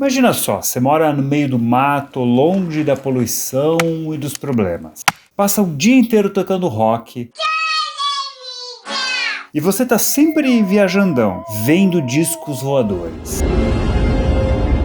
Imagina só, você mora no meio do mato, longe da poluição e dos problemas. Passa o dia inteiro tocando rock. E você tá sempre viajandão, vendo discos voadores.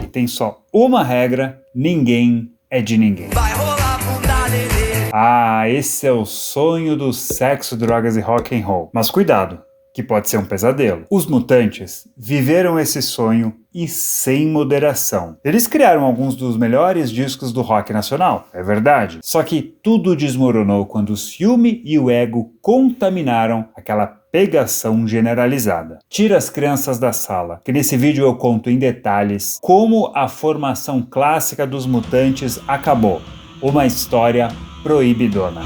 E tem só uma regra: ninguém é de ninguém. Vai rolar bunda, lelê. Ah, esse é o sonho do sexo, drogas e rock and roll. Mas cuidado, que pode ser um pesadelo. Os Mutantes viveram esse sonho e sem moderação. Eles criaram alguns dos melhores discos do rock nacional, é verdade. Só que tudo desmoronou quando o ciúme e o ego contaminaram aquela pegação generalizada. Tira as crianças da sala, que nesse vídeo eu conto em detalhes como a formação clássica dos Mutantes acabou. Uma história proibidona.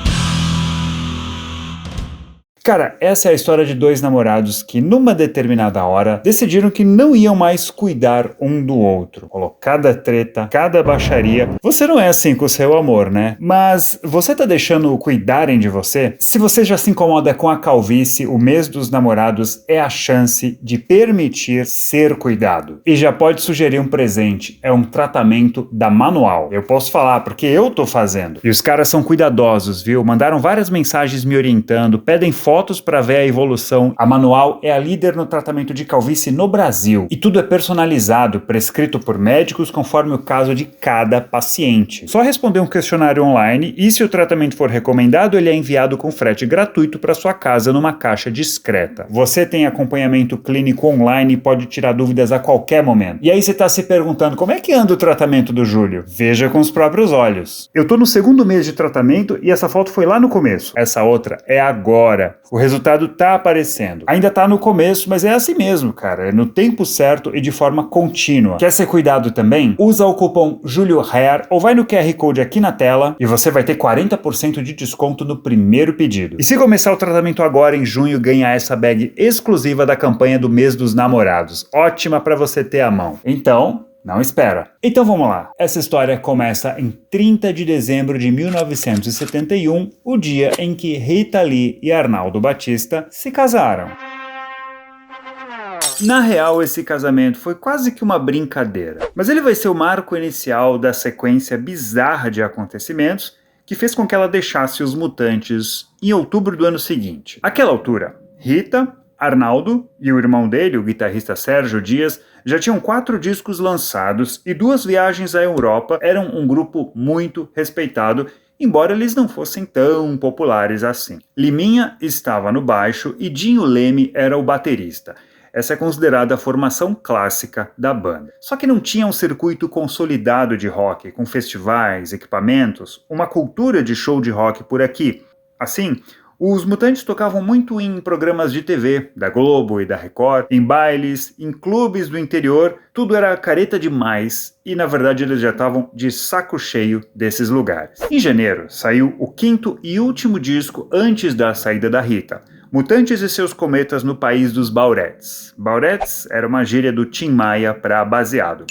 Cara, essa é a história de dois namorados que, numa determinada hora, decidiram que não iam mais cuidar um do outro. Rolou cada treta, cada baixaria. Você não é assim com o seu amor, né? Mas você tá deixando cuidarem de você? Se você já se incomoda com a calvície, o mês dos namorados é a chance de permitir ser cuidado. E já pode sugerir um presente, é um tratamento da Manual. Eu posso falar porque eu tô fazendo. E os caras são cuidadosos, viu? Mandaram várias mensagens me orientando, pedem fotos para ver a evolução. A Manual é a líder no tratamento de calvície no Brasil. E tudo é personalizado, prescrito por médicos conforme o caso de cada paciente. Só responder um questionário online e, se o tratamento for recomendado, ele é enviado com frete gratuito para sua casa numa caixa discreta. Você tem acompanhamento clínico online e pode tirar dúvidas a qualquer momento. E aí você está se perguntando como é que anda o tratamento do Júlio? Veja com os próprios olhos. Eu tô no segundo mês de tratamento e essa foto foi lá no começo. Essa outra é agora. O resultado tá aparecendo. Ainda tá no começo, mas é assim mesmo, cara. É no tempo certo e de forma contínua. Quer ser cuidado também? Usa o cupom JúlioHair ou vai no QR Code aqui na tela e você vai ter 40% de desconto no primeiro pedido. E se começar o tratamento agora, em junho, ganha essa bag exclusiva da campanha do mês dos namorados. Ótima para você ter à mão. Então, não espera. Então vamos lá. Essa história começa em 30 de dezembro de 1971, o dia em que Rita Lee e Arnaldo Batista se casaram. Na real, esse casamento foi quase que uma brincadeira, mas ele vai ser o marco inicial da sequência bizarra de acontecimentos que fez com que ela deixasse os Mutantes em outubro do ano seguinte. Àquela altura, Rita, Arnaldo e o irmão dele, o guitarrista Sérgio Dias, já tinham 4 discos lançados e 2 viagens à Europa. Eram um grupo muito respeitado, embora eles não fossem tão populares assim. Liminha estava no baixo e Dinho Leme era o baterista. Essa é considerada a formação clássica da banda. Só que não tinha um circuito consolidado de rock, com festivais, equipamentos, uma cultura de show de rock por aqui. Assim, os Mutantes tocavam muito em programas de TV, da Globo e da Record, em bailes, em clubes do interior, tudo era careta demais e, na verdade, eles já estavam de saco cheio desses lugares. Em janeiro, saiu o 5º e último disco antes da saída da Rita, Mutantes e seus Cometas no País dos Bauretes. Bauretes era uma gíria do Tim Maia para baseado.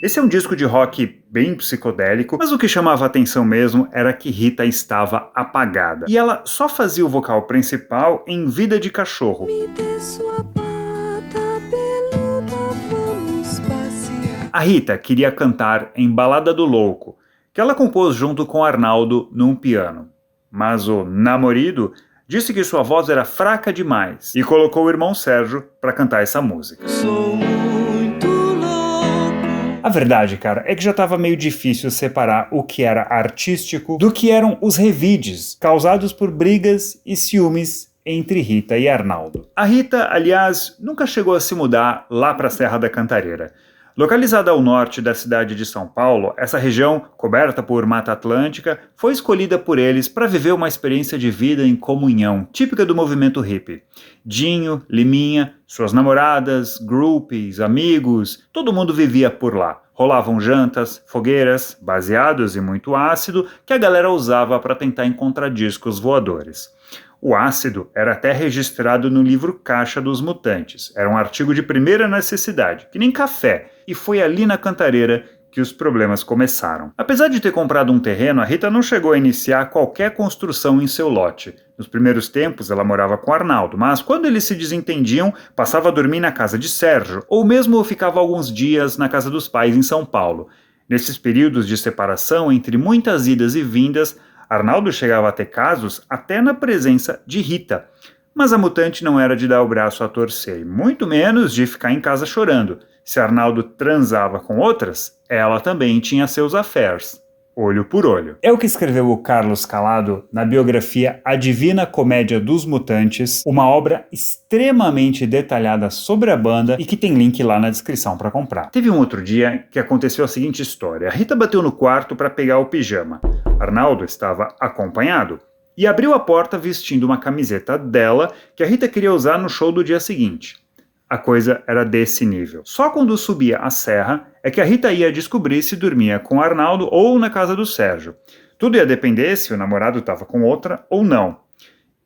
Esse é um disco de rock bem psicodélico, mas o que chamava a atenção mesmo era que Rita estava apagada. E ela só fazia o vocal principal em Vida de Cachorro. Me dê sua pata peluda, vamos passear. A Rita queria cantar em Balada do Louco, que ela compôs junto com Arnaldo num piano. Mas o namorado disse que sua voz era fraca demais e colocou o irmão Sérgio para cantar essa música. A verdade, cara, é que já estava meio difícil separar o que era artístico do que eram os revides, causados por brigas e ciúmes entre Rita e Arnaldo. A Rita, aliás, nunca chegou a se mudar lá para a Serra da Cantareira. Localizada ao norte da cidade de São Paulo, essa região, coberta por Mata Atlântica, foi escolhida por eles para viver uma experiência de vida em comunhão, típica do movimento hippie. Dinho, Liminha, suas namoradas, groupies, amigos, todo mundo vivia por lá. Rolavam jantas, fogueiras, baseados e muito ácido que a galera usava para tentar encontrar discos voadores. O ácido era até registrado no livro Caixa dos Mutantes. Era um artigo de primeira necessidade, que nem café, e foi ali na Cantareira que os problemas começaram. Apesar de ter comprado um terreno, a Rita não chegou a iniciar qualquer construção em seu lote. Nos primeiros tempos, ela morava com Arnaldo, mas quando eles se desentendiam, passava a dormir na casa de Sérgio, ou mesmo ficava alguns dias na casa dos pais em São Paulo. Nesses períodos de separação, entre muitas idas e vindas, Arnaldo chegava a ter casos até na presença de Rita. Mas a mutante não era de dar o braço a torcer, muito menos de ficar em casa chorando. Se Arnaldo transava com outras, ela também tinha seus affairs, olho por olho. É o que escreveu o Carlos Calado na biografia A Divina Comédia dos Mutantes, uma obra extremamente detalhada sobre a banda e que tem link lá na descrição para comprar. Teve um outro dia que aconteceu a seguinte história. A Rita bateu no quarto para pegar o pijama. Arnaldo estava acompanhado e abriu a porta vestindo uma camiseta dela que a Rita queria usar no show do dia seguinte. A coisa era desse nível. Só quando subia a serra é que a Rita ia descobrir se dormia com Arnaldo ou na casa do Sérgio. Tudo ia depender se o namorado estava com outra ou não.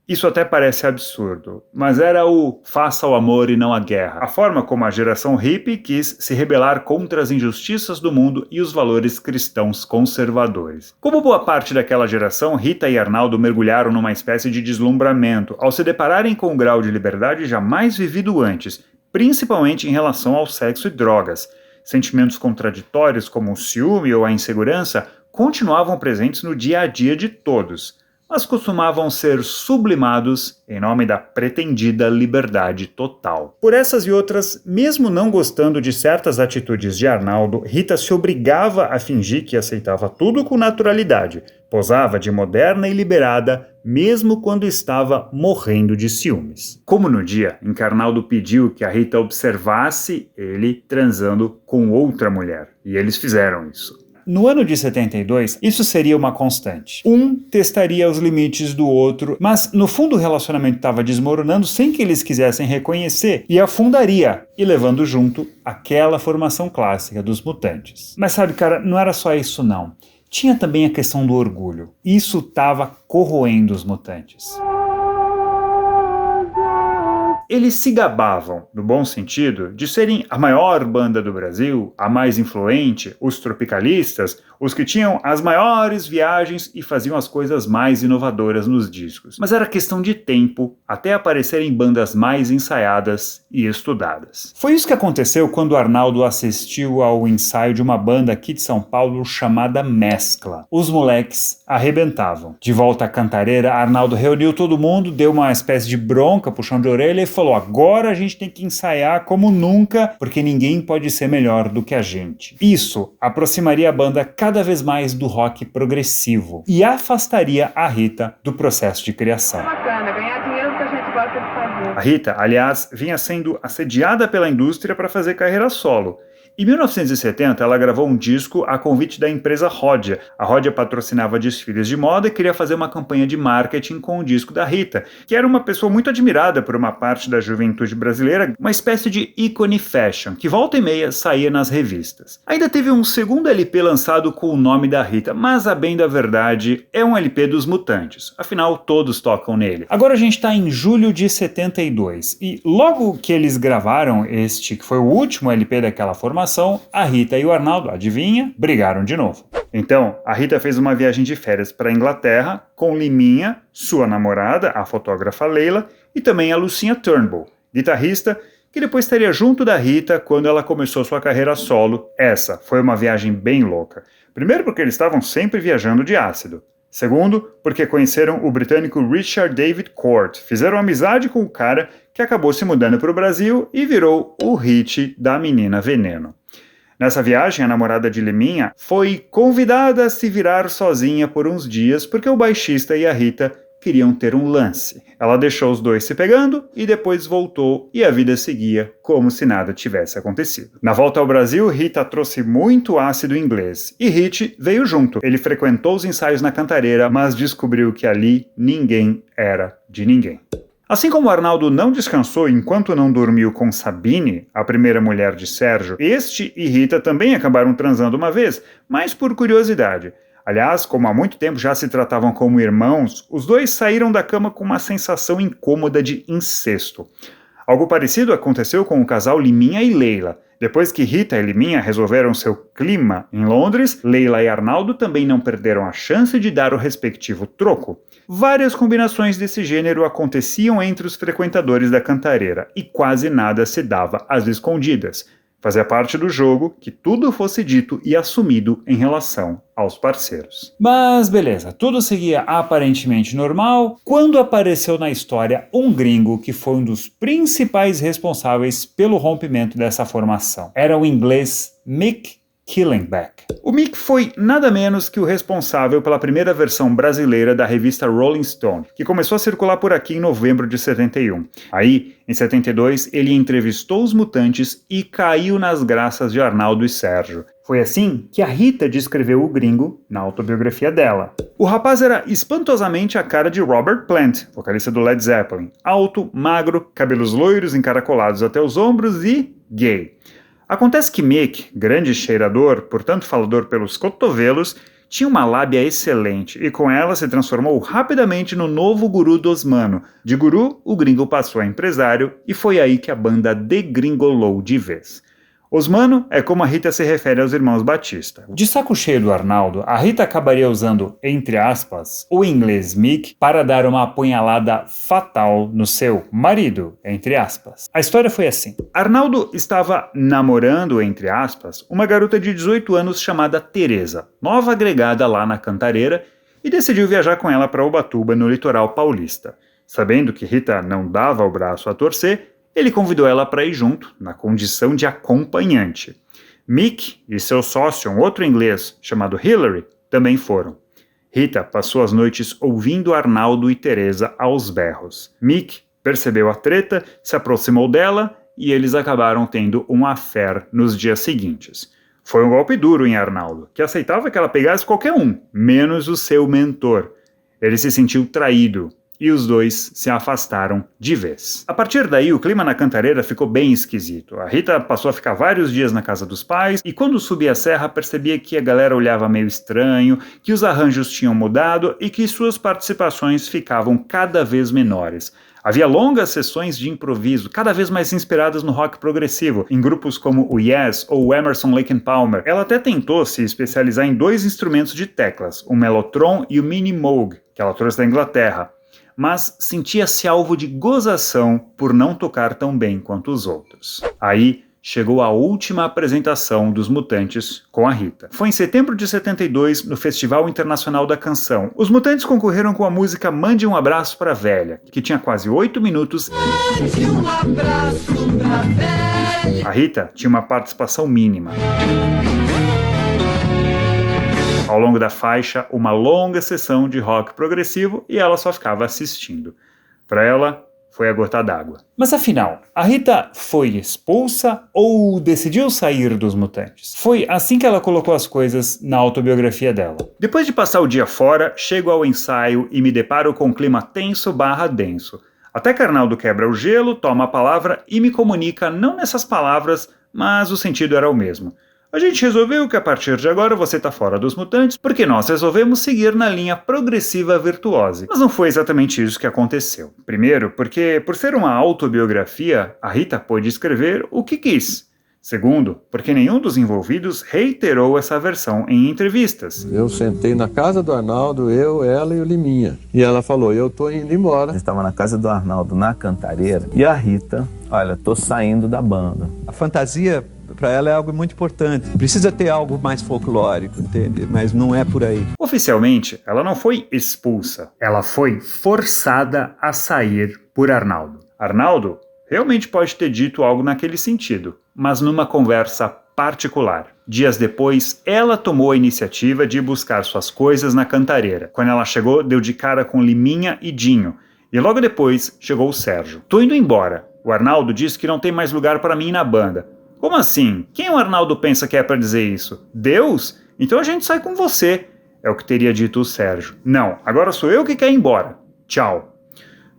Isso até parece absurdo, mas era o faça o amor e não a guerra. A forma como a geração hippie quis se rebelar contra as injustiças do mundo e os valores cristãos conservadores. Como boa parte daquela geração, Rita e Arnaldo mergulharam numa espécie de deslumbramento ao se depararem com um grau de liberdade jamais vivido antes, principalmente em relação ao sexo e drogas. Sentimentos contraditórios como o ciúme ou a insegurança continuavam presentes no dia a dia de todos, mas costumavam ser sublimados em nome da pretendida liberdade total. Por essas e outras, mesmo não gostando de certas atitudes de Arnaldo, Rita se obrigava a fingir que aceitava tudo com naturalidade, posava de moderna e liberada, mesmo quando estava morrendo de ciúmes. Como no dia em que Arnaldo pediu que a Rita observasse ele transando com outra mulher, e eles fizeram isso. No ano de 72, isso seria uma constante. Um testaria os limites do outro, mas no fundo o relacionamento estava desmoronando sem que eles quisessem reconhecer e afundaria, e levando junto aquela formação clássica dos mutantes. Mas sabe, cara, não era só isso não. Tinha também a questão do orgulho. Isso estava corroendo os mutantes. Eles se gabavam, no bom sentido, de serem a maior banda do Brasil, a mais influente, os tropicalistas, os que tinham as maiores viagens e faziam as coisas mais inovadoras nos discos. Mas era questão de tempo até aparecerem bandas mais ensaiadas e estudadas. Foi isso que aconteceu quando Arnaldo assistiu ao ensaio de uma banda aqui de São Paulo chamada Mescla. Os moleques arrebentavam. De volta à Cantareira, Arnaldo reuniu todo mundo, deu uma espécie de bronca, puxão de orelha e falou: agora a gente tem que ensaiar como nunca, porque ninguém pode ser melhor do que a gente. Isso aproximaria a banda cada vez mais do rock progressivo e afastaria a Rita do processo de criação. É bacana, ganhar dinheiro que a gente gosta de fazer. A Rita, aliás, vinha sendo assediada pela indústria para fazer carreira solo. Em 1970, ela gravou um disco a convite da empresa Ródia. A Ródia patrocinava desfiles de moda e queria fazer uma campanha de marketing com o disco da Rita, que era uma pessoa muito admirada por uma parte da juventude brasileira, uma espécie de ícone fashion, que volta e meia saía nas revistas. Ainda teve um segundo LP lançado com o nome da Rita, mas a bem da verdade é um LP dos Mutantes, afinal todos tocam nele. Agora a gente está em julho de 72, e logo que eles gravaram este, que foi o último LP daquela formação, a Rita e o Arnaldo, adivinha, brigaram de novo. Então, a Rita fez uma viagem de férias para a Inglaterra com Liminha, sua namorada, a fotógrafa Leila, e também a Lucinha Turnbull, guitarrista, que depois estaria junto da Rita quando ela começou sua carreira solo. Essa foi uma viagem bem louca. Primeiro porque eles estavam sempre viajando de ácido. Segundo, porque conheceram o britânico Richard David Court, fizeram amizade com o cara que acabou se mudando para o Brasil e virou o hit da Menina Veneno. Nessa viagem, a namorada de Liminha foi convidada a se virar sozinha por uns dias porque o baixista e a Rita queriam ter um lance. Ela deixou os dois se pegando e depois voltou e a vida seguia como se nada tivesse acontecido. Na volta ao Brasil, Rita trouxe muito ácido inglês e Hit veio junto. Ele frequentou os ensaios na Cantareira, mas descobriu que ali ninguém era de ninguém. Assim como Arnaldo não descansou enquanto não dormiu com Sabine, a primeira mulher de Sérgio, este e Rita também acabaram transando uma vez, mas por curiosidade. Aliás, como há muito tempo já se tratavam como irmãos, os dois saíram da cama com uma sensação incômoda de incesto. Algo parecido aconteceu com o casal Liminha e Leila. Depois que Rita e Liminha resolveram seu clima em Londres, Leila e Arnaldo também não perderam a chance de dar o respectivo troco. Várias combinações desse gênero aconteciam entre os frequentadores da Cantareira e quase nada se dava às escondidas. Fazia parte do jogo que tudo fosse dito e assumido em relação aos parceiros. Mas beleza, tudo seguia aparentemente normal quando apareceu na história um gringo que foi um dos principais responsáveis pelo rompimento dessa formação. Era o inglês Mick Killenbeck. O Mick foi nada menos que o responsável pela primeira versão brasileira da revista Rolling Stone, que começou a circular por aqui em novembro de 71. Aí, em 72, ele entrevistou os Mutantes e caiu nas graças de Arnaldo e Sérgio. Foi assim que a Rita descreveu o gringo na autobiografia dela. O rapaz era espantosamente a cara de Robert Plant, vocalista do Led Zeppelin. Alto, magro, cabelos loiros encaracolados até os ombros e gay. Acontece que Mick, grande cheirador, portanto falador pelos cotovelos, tinha uma lábia excelente e com ela se transformou rapidamente no novo guru do Osmano. De guru, o gringo passou a empresário e foi aí que a banda degringolou de vez. Osmano é como a Rita se refere aos irmãos Batista. De saco cheio do Arnaldo, a Rita acabaria usando, entre aspas, o inglês Mick para dar uma apunhalada fatal no seu marido, entre aspas. A história foi assim. Arnaldo estava namorando, entre aspas, uma garota de 18 anos chamada Teresa, nova agregada lá na Cantareira, e decidiu viajar com ela para Ubatuba, no litoral paulista. Sabendo que Rita não dava o braço a torcer, ele convidou ela para ir junto, na condição de acompanhante. Mick e seu sócio, um outro inglês chamado Hillary, também foram. Rita passou as noites ouvindo Arnaldo e Teresa aos berros. Mick percebeu a treta, se aproximou dela e eles acabaram tendo um affair nos dias seguintes. Foi um golpe duro em Arnaldo, que aceitava que ela pegasse qualquer um, menos o seu mentor. Ele se sentiu traído. E os dois se afastaram de vez. A partir daí, o clima na Cantareira ficou bem esquisito. A Rita passou a ficar vários dias na casa dos pais e quando subia a serra percebia que a galera olhava meio estranho, que os arranjos tinham mudado e que suas participações ficavam cada vez menores. Havia longas sessões de improviso, cada vez mais inspiradas no rock progressivo, em grupos como o Yes ou o Emerson, Lake and Palmer. Ela até tentou se especializar em dois instrumentos de teclas, o Mellotron e o Mini Moog, que ela trouxe da Inglaterra. Mas sentia-se alvo de gozação por não tocar tão bem quanto os outros. Aí chegou a última apresentação dos Mutantes com a Rita. Foi em setembro de 72, no Festival Internacional da Canção. Os Mutantes concorreram com a música Mande um Abraço pra Velha, que tinha quase 8 minutos. Mande um abraço pra velha. A Rita tinha uma participação mínima. Ao longo da faixa, uma longa sessão de rock progressivo e ela só ficava assistindo. Para ela, foi a gota d'água. Mas afinal, a Rita foi expulsa ou decidiu sair dos Mutantes? Foi assim que ela colocou as coisas na autobiografia dela. Depois de passar o dia fora, chego ao ensaio e me deparo com um clima tenso/denso. Até que Arnaldo quebra o gelo, toma a palavra e me comunica não nessas palavras, mas o sentido era o mesmo. A gente resolveu que a partir de agora você tá fora dos Mutantes porque nós resolvemos seguir na linha progressiva virtuose. Mas não foi exatamente isso que aconteceu. Primeiro, porque por ser uma autobiografia, a Rita pôde escrever o que quis. Segundo, porque nenhum dos envolvidos reiterou essa versão em entrevistas. Eu sentei na casa do Arnaldo, eu, ela e o Liminha. E ela falou, eu tô indo embora. Eu estava na casa do Arnaldo, na Cantareira, e a Rita, olha, tô saindo da banda. A fantasia, para ela, é algo muito importante. Precisa ter algo mais folclórico, entende? Mas não é por aí. Oficialmente, ela não foi expulsa. Ela foi forçada a sair por Arnaldo. Arnaldo realmente pode ter dito algo naquele sentido, mas numa conversa particular. Dias depois, ela tomou a iniciativa de buscar suas coisas na Cantareira. Quando ela chegou, deu de cara com Liminha e Dinho. E logo depois, chegou o Sérgio. Tô indo embora. O Arnaldo disse que não tem mais lugar para mim na banda. Como assim? Quem o Arnaldo pensa que é para dizer isso? Deus? Então a gente sai com você. É o que teria dito o Sérgio. Não, agora sou eu que quero ir embora. Tchau.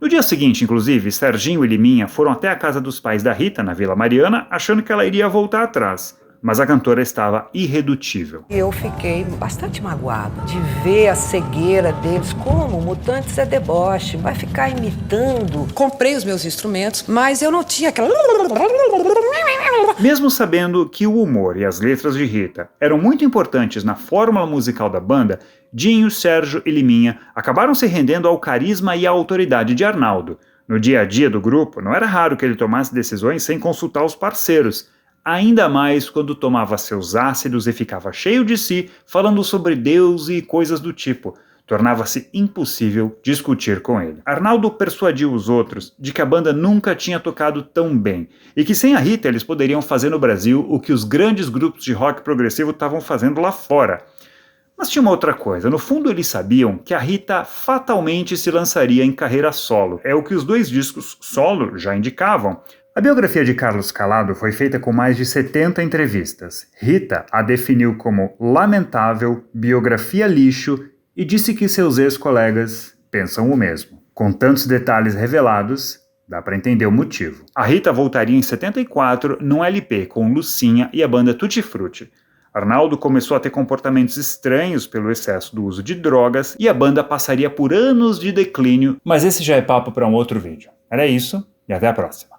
No dia seguinte, inclusive, Serginho e Liminha foram até a casa dos pais da Rita, na Vila Mariana, achando que ela iria voltar atrás. mas a cantora estava irredutível. Eu fiquei bastante magoada de ver a cegueira deles. Como Mutantes é deboche, vai ficar imitando. Comprei os meus instrumentos, mas eu não tinha aquela... Mesmo sabendo que o humor e as letras de Rita eram muito importantes na fórmula musical da banda, Dinho, Sérgio e Liminha acabaram se rendendo ao carisma e à autoridade de Arnaldo. No dia a dia do grupo, não era raro que ele tomasse decisões sem consultar os parceiros, ainda mais quando tomava seus ácidos e ficava cheio de si, falando sobre Deus e coisas do tipo. Tornava-se impossível discutir com ele. Arnaldo persuadiu os outros de que a banda nunca tinha tocado tão bem e que sem a Rita eles poderiam fazer no Brasil o que os grandes grupos de rock progressivo estavam fazendo lá fora. Mas tinha uma outra coisa, no fundo eles sabiam que a Rita fatalmente se lançaria em carreira solo. É o que os 2 discos solo já indicavam. A biografia de Carlos Calado foi feita com mais de 70 entrevistas. Rita a definiu como lamentável, biografia lixo e disse que seus ex-colegas pensam o mesmo. Com tantos detalhes revelados, dá para entender o motivo. A Rita voltaria em 74 num LP com Lucinha e a banda Tutti Frutti. Arnaldo começou a ter comportamentos estranhos pelo excesso do uso de drogas e a banda passaria por anos de declínio, mas esse já é papo para um outro vídeo. Era isso e até a próxima.